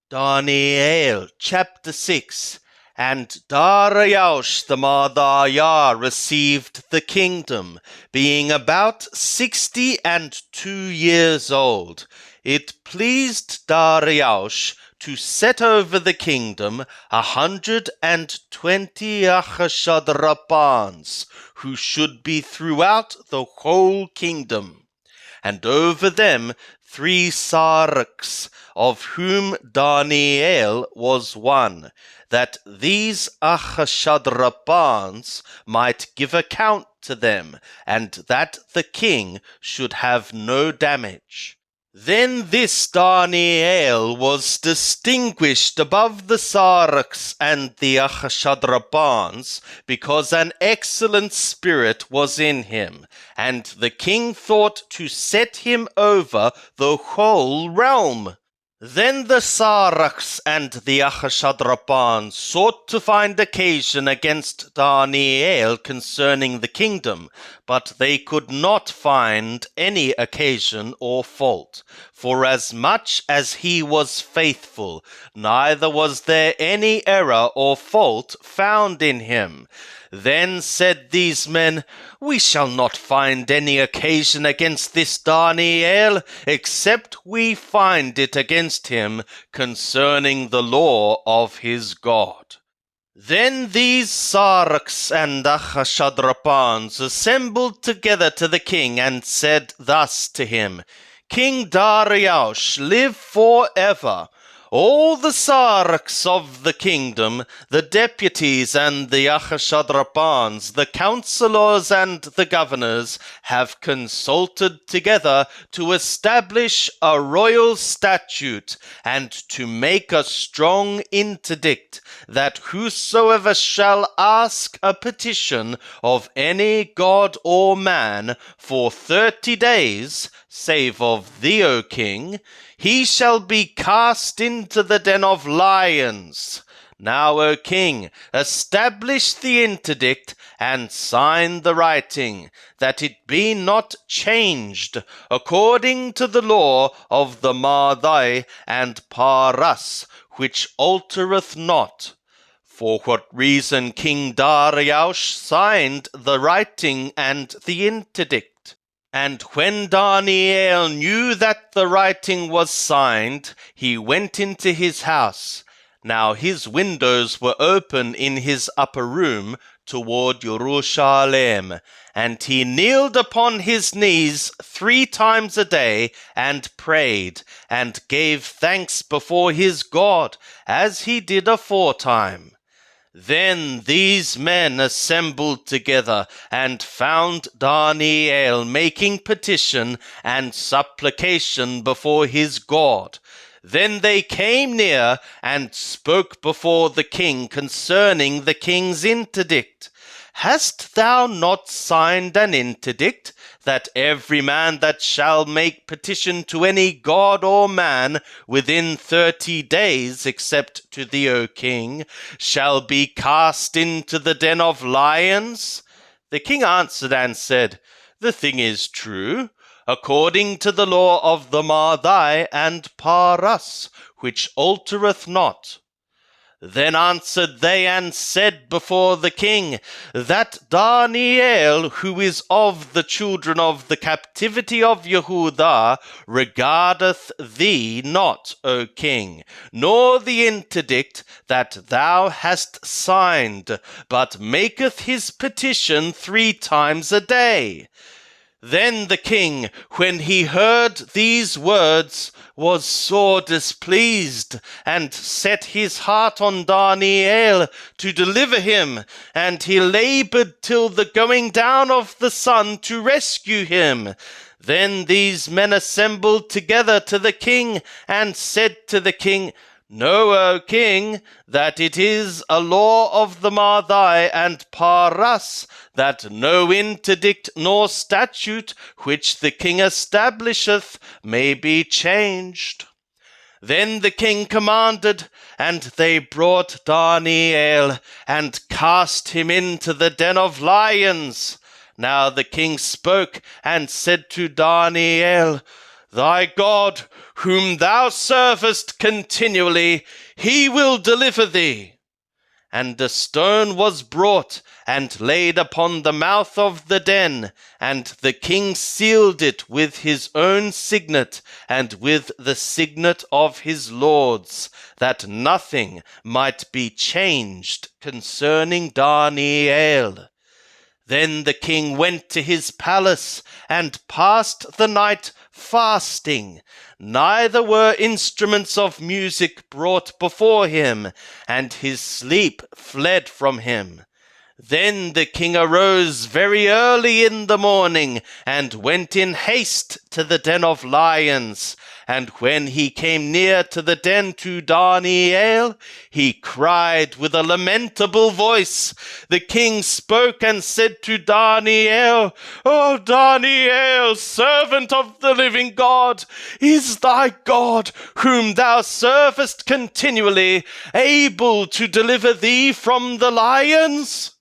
Daniel chapter 6. And Darius the Mardaya received the kingdom, being about 62 years old. It pleased Darius to set over the kingdom 120 Achashadrapans, who should be throughout the whole kingdom, and over them 3 Sarks, of whom Daniel was one, that these Achashadrapans might give account to them, and that the king should have no damage. Then this Daniel was distinguished above the Sarks and the Achashadrapans, because an excellent spirit was in him, and the king thought to set him over the whole realm. Then the Saraks and the Achashadrapans sought to find occasion against Daniel concerning the kingdom, but they could not find any occasion or fault, forasmuch as he was faithful, neither was there any error or fault found in him. Then said these men, We shall not find any occasion against this Daniel, except we find it against him concerning the law of his God. Then these Sarks and Achashadrapans assembled together to the king, and said thus to him, King Darius, live forever. All the Sarks of the kingdom, the deputies and the Achashadrapans, the counselors and the governors, have consulted together to establish a royal statute, and to make a strong interdict, that whosoever shall ask a petition of any god or man for 30 days, save of thee, O king, he shall be cast into the den of lions. Now, O king, establish the interdict, and sign the writing, that it be not changed, according to the law of the Mardai and Paras, which altereth not. For what reason King Darius signed the writing and the interdict. And when Daniel knew that the writing was signed, he went into his house. Now his windows were open in his upper room toward Jerusalem, and he kneeled upon his knees 3 times a day, and prayed, and gave thanks before his God, as he did aforetime. Then these men assembled together, and found Daniel making petition and supplication before his God. Then they came near, and spoke before the king concerning the king's interdict. Hast thou not signed an interdict, that every man that shall make petition to any god or man within 30 days, except to thee, O king, shall be cast into the den of lions? The king answered and said, The thing is true, according to the law of the Mardai and Paras, which altereth not. Then answered they and said before the king, That Daniel, who is of the children of the captivity of Yehudah, regardeth thee not, O king, nor the interdict that thou hast signed, but maketh his petition 3 times a day. Then the king, when he heard these words, was sore displeased, and set his heart on Daniel to deliver him, and he labored till the going down of the sun to rescue him. Then these men assembled together to the king, and said to the king, Know, O king, that it is a law of the Mardai and Paras, that no interdict nor statute which the king establisheth may be changed. Then the king commanded, and they brought Daniel, and cast him into the den of lions. Now the king spoke, and said to Daniel, Thy God, whom thou servest continually, he will deliver thee. And a stone was brought and laid upon the mouth of the den, and the king sealed it with his own signet and with the signet of his lords, that nothing might be changed concerning Daniel. Then the king went to his palace and passed the night fasting. Neither were instruments of music brought before him, and his sleep fled from him. Then the king arose very early in the morning, and went in haste to the den of lions. And when he came near to the den to Daniel, he cried with a lamentable voice. The king spoke and said to Daniel, O Daniel, servant of the living God, is thy God, whom thou servest continually, able to deliver thee from the lions?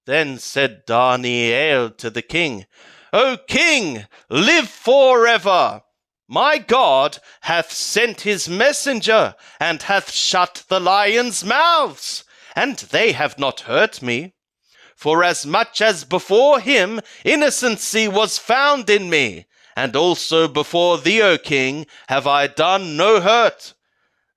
Then said Daniel to the king, O king, live forever. My God hath sent his messenger, and hath shut the lions' mouths, and they have not hurt me. Forasmuch as before him innocency was found in me, and also before thee, O king, have I done no hurt.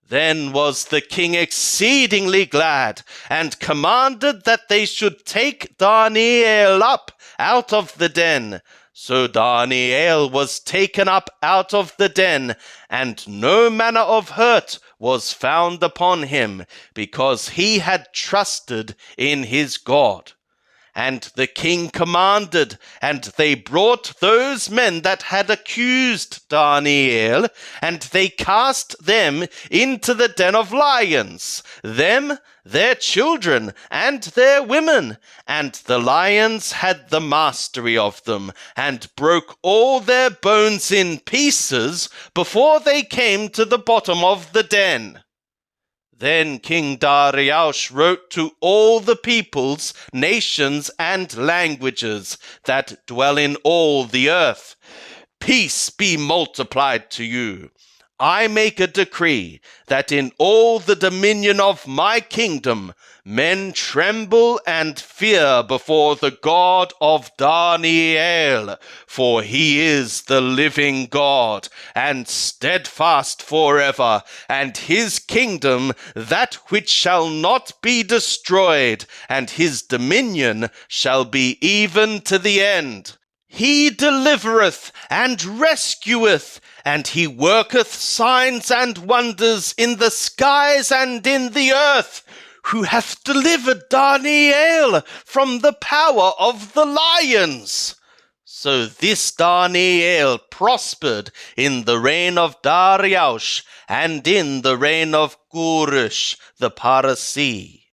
Then was the king exceedingly glad, and commanded that they should take Daniel up out of the den. So Daniel was taken up out of the den, and no manner of hurt was found upon him, because he had trusted in his God. And the king commanded, and they brought those men that had accused Daniel, and they cast them into the den of lions, them, their children, and their women. And the lions had the mastery of them, and broke all their bones in pieces before they came to the bottom of the den. Then King Darius wrote to all the peoples, nations, and languages that dwell in all the earth, Peace be multiplied to you. I make a decree that in all the dominion of my kingdom men tremble and fear before the God of Daniel, for he is the living God, and steadfast forever, and his kingdom that which shall not be destroyed, and his dominion shall be even to the end. He delivereth and rescueth, and he worketh signs and wonders in the skies and in the earth, who hath delivered Daniel from the power of the lions. So this Daniel prospered in the reign of Darius and in the reign of Koresh the Parsi.